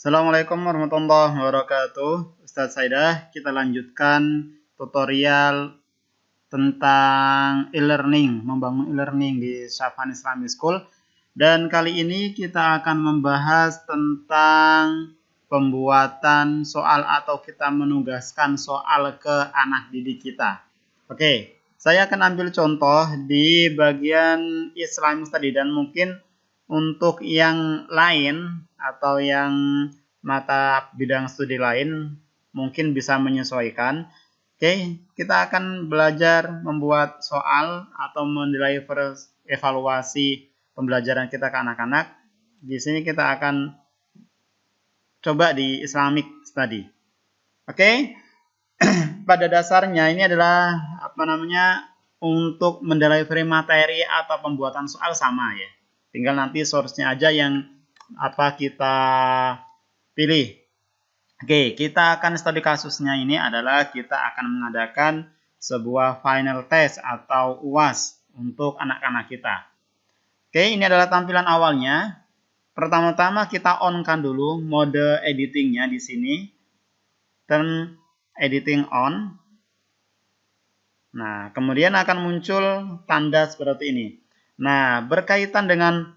Assalamualaikum warahmatullahi wabarakatuh. Ustadz Saidah, kita lanjutkan tutorial tentang e-learning, membangun e-learning di Syafan Islamic School. Dan kali ini kita akan membahas tentang pembuatan soal atau kita menugaskan soal ke anak didik kita. Oke, saya akan ambil contoh di bagian Islamic Study dan mungkin untuk yang lain atau yang mata bidang studi lain mungkin bisa menyesuaikan. Oke, kita akan belajar membuat soal atau mendeliver evaluasi pembelajaran kita ke anak-anak. Di sini kita akan coba di Islamic Study. Oke, pada dasarnya ini adalah untuk mendeliver materi atau pembuatan soal sama ya. Tinggal nanti source-nya aja yang kita pilih. Oke, kita akan studi kasusnya ini adalah kita akan mengadakan sebuah final test atau UAS untuk anak-anak kita. Oke, ini adalah tampilan awalnya. Pertama-tama kita on-kan dulu mode editingnya di sini. Turn editing on. Nah, kemudian akan muncul tanda seperti ini. Nah, berkaitan dengan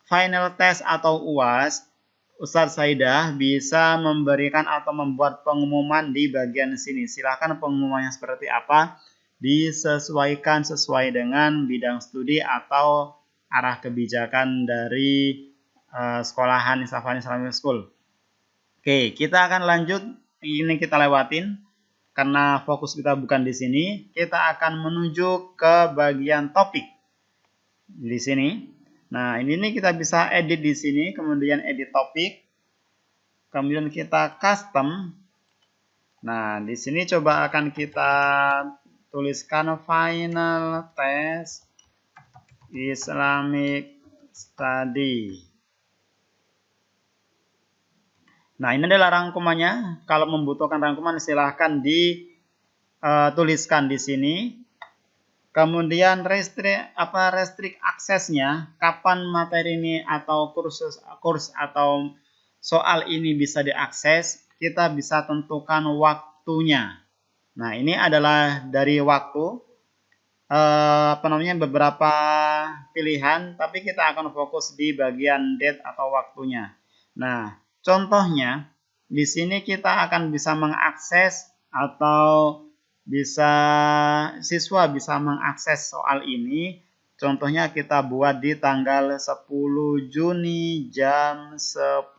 final test atau UAS, Ustadz Saidah bisa memberikan atau membuat pengumuman di bagian sini. Silakan pengumumannya seperti apa, disesuaikan sesuai dengan bidang studi atau arah kebijakan dari sekolahan Syafan Islamic School. Oke, kita akan lanjut. Ini kita lewatin karena fokus kita bukan di sini. Kita akan menuju ke bagian topik. Di sini. Nah, ini kita bisa edit di sini, kemudian edit topik. Kemudian kita custom. Nah, di sini coba akan kita tuliskan final test Islamic Study. Nah, ini adalah rangkumannya. Kalau membutuhkan rangkuman silahkan dituliskan di sini. Kemudian restrict aksesnya, kapan materi ini atau kurs atau soal ini bisa diakses, kita bisa tentukan waktunya. Nah, ini adalah dari waktu beberapa pilihan, tapi kita akan fokus di bagian date atau waktunya. Nah, contohnya di sini kita akan bisa mengakses atau siswa bisa mengakses soal ini. Contohnya kita buat di tanggal 10 Juni jam 10.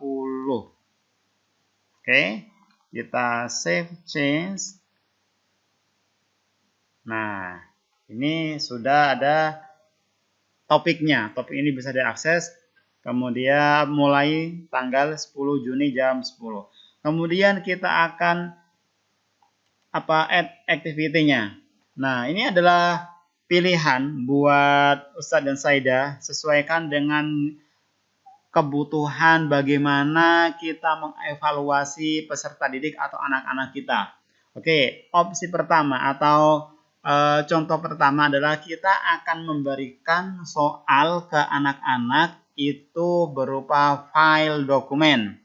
Oke, kita save change. Nah, ini sudah ada topiknya. Topik ini bisa diakses. Kemudian mulai tanggal 10 Juni jam 10. Kemudian kita akan add activity-nya. Nah, ini adalah pilihan buat Ustadz dan Saidah, sesuaikan dengan kebutuhan bagaimana kita mengevaluasi peserta didik atau anak-anak kita. Oke, opsi pertama atau contoh pertama adalah kita akan memberikan soal ke anak-anak itu berupa file dokumen.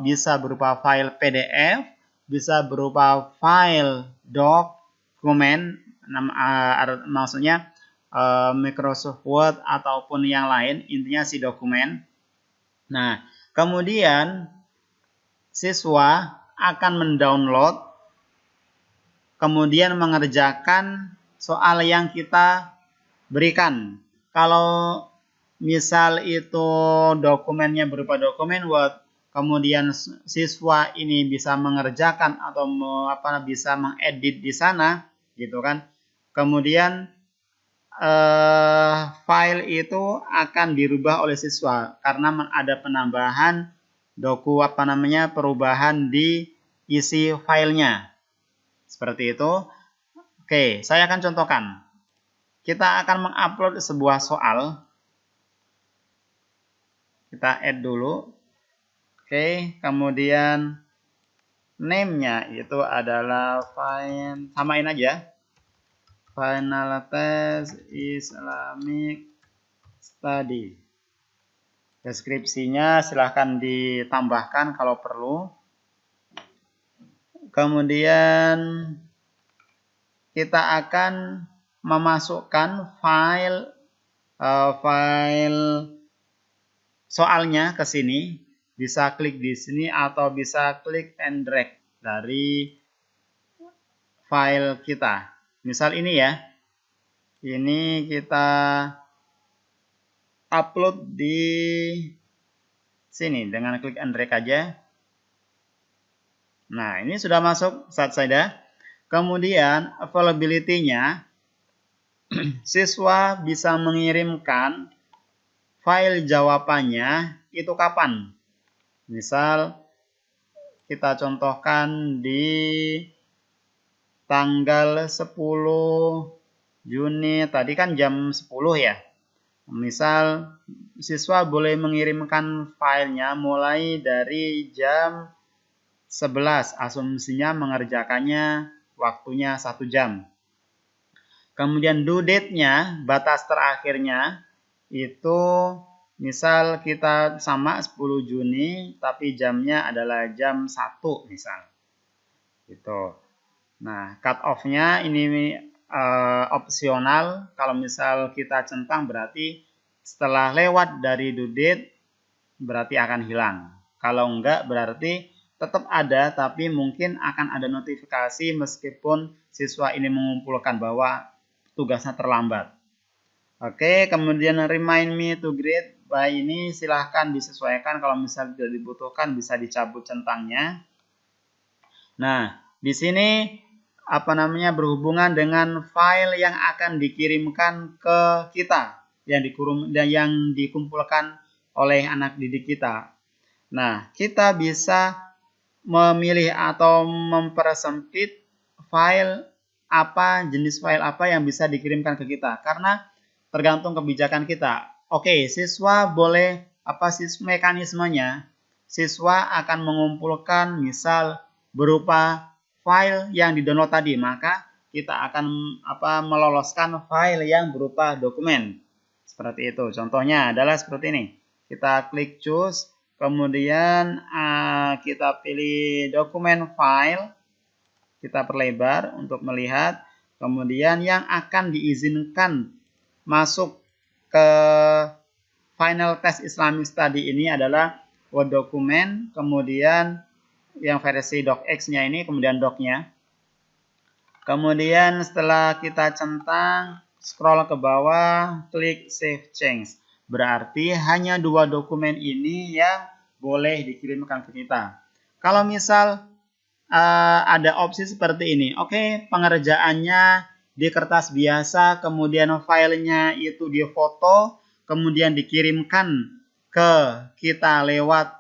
Bisa berupa file PDF, bisa berupa file dokumen, maksudnya Microsoft Word ataupun yang lain, intinya si dokumen. Nah, kemudian siswa akan mendownload, kemudian mengerjakan soal yang kita berikan. Kalau misal itu dokumennya berupa dokumen Word, kemudian siswa ini bisa mengerjakan atau bisa mengedit di sana, gitu kan. Kemudian file itu akan dirubah oleh siswa karena ada penambahan perubahan di isi filenya. Seperti itu. Oke, saya akan contohkan. Kita akan mengupload sebuah soal. Kita add dulu. Oke, kemudian name-nya itu adalah samain aja. Final Test Islamic Study. Deskripsinya silahkan ditambahkan kalau perlu. Kemudian kita akan memasukkan file soalnya ke sini. Bisa klik di sini atau bisa klik and drag dari file kita. Misal ini ya. Ini kita upload di sini dengan klik and drag aja. Nah, ini sudah masuk saat saya. Kemudian availability-nya siswa bisa mengirimkan file jawabannya itu kapan? Misal kita contohkan di tanggal 10 Juni, tadi kan jam 10 ya. Misal siswa boleh mengirimkan filenya mulai dari jam 11, asumsinya mengerjakannya waktunya 1 jam. Kemudian due date-nya, batas terakhirnya itu misal kita sama 10 Juni tapi jamnya adalah jam 1 misal. Gitu. Nah, cut off-nya ini opsional. Kalau misal kita centang berarti setelah lewat dari due date berarti akan hilang. Kalau enggak berarti tetap ada tapi mungkin akan ada notifikasi meskipun siswa ini mengumpulkan bahwa tugasnya terlambat. Oke, kemudian remind me to grade by ini silahkan disesuaikan, kalau misal tidak dibutuhkan bisa dicabut centangnya. Nah, di sini berhubungan dengan file yang akan dikirimkan ke kita yang dikumpulkan oleh anak didik kita. Nah, kita bisa memilih atau mempersempit jenis file apa yang bisa dikirimkan ke kita karena tergantung kebijakan kita. Oke, siswa boleh mekanismenya? Siswa akan mengumpulkan misal berupa file yang di-download tadi, maka kita akan meloloskan file yang berupa dokumen. Seperti itu. Contohnya adalah seperti ini. Kita klik choose, kemudian kita pilih dokumen file, kita perlebar untuk melihat. Kemudian yang akan diizinkan masuk ke final test Islamic Study ini adalah Word dokumen, kemudian yang versi docx-nya ini, kemudian doc-nya. Kemudian setelah kita centang, scroll ke bawah, klik save change. Berarti hanya 2 dokumen ini yang boleh dikirimkan ke kita. Kalau misal ada opsi seperti ini, oke, pengerjaannya di kertas biasa, kemudian filenya itu difoto, kemudian dikirimkan ke kita lewat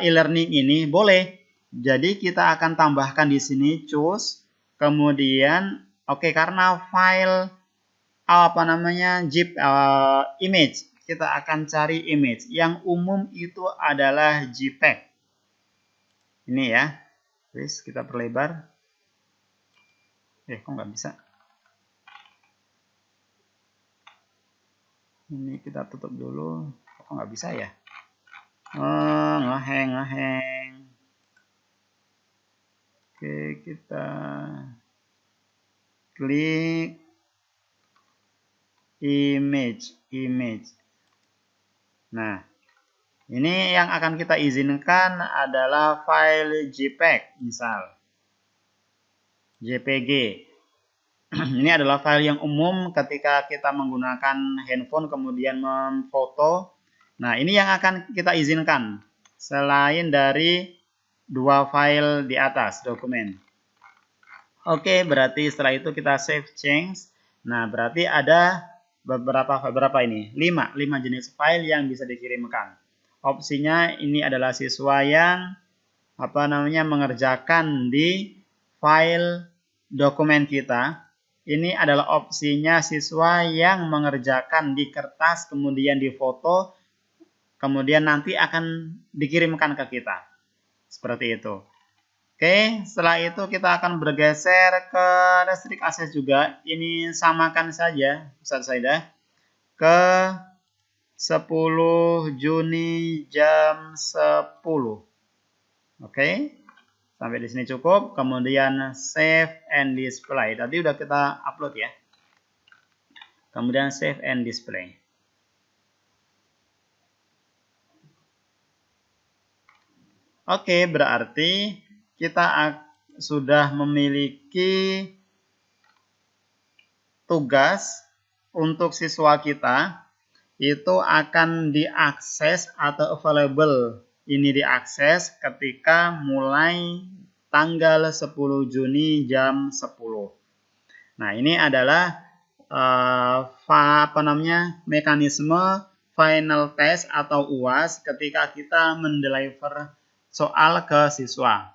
e-learning ini, boleh. Jadi kita akan tambahkan di sini choose, kemudian karena file zip image, kita akan cari image yang umum itu adalah JPEG. Ini ya. Terus kita perlebar. Kok nggak bisa? Ini kita tutup dulu. Kok nggak bisa ya? Ngeheng. Oke, kita klik image. Nah, ini yang akan kita izinkan adalah file JPEG, misal JPG. Ini adalah file yang umum ketika kita menggunakan handphone kemudian memfoto. Nah, ini yang akan kita izinkan selain dari 2 file di atas dokumen. Oke, berarti setelah itu kita save change. Nah, berarti ada berapa ini? 5 jenis file yang bisa dikirimkan. Opsinya ini adalah siswa yang mengerjakan di file dokumen kita. Ini adalah opsinya siswa yang mengerjakan di kertas kemudian difoto, kemudian nanti akan dikirimkan ke kita. Seperti itu. Oke, setelah itu kita akan bergeser ke restrict access juga. Ini samakan saja, Ustaz Saidah, ke 10 Juni jam 10. Oke. Sampai di sini cukup. Kemudian save and display. Tadi udah kita upload ya. Kemudian save and display. Oke, berarti kita sudah memiliki tugas untuk siswa kita itu akan diakses atau available. Ini diakses ketika mulai tanggal 10 Juni jam 10. Nah, ini adalah mekanisme final test atau UAS ketika kita mendeliver soal ke siswa.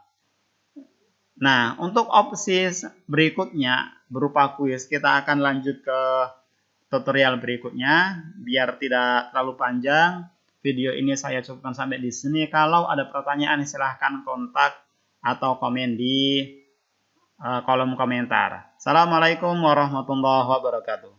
Nah, untuk opsi berikutnya berupa kuis, kita akan lanjut ke tutorial berikutnya. Biar tidak terlalu panjang, video ini saya cukupkan sampai di sini. Kalau ada pertanyaan, silahkan kontak atau komen di kolom komentar. Assalamualaikum warahmatullahi wabarakatuh.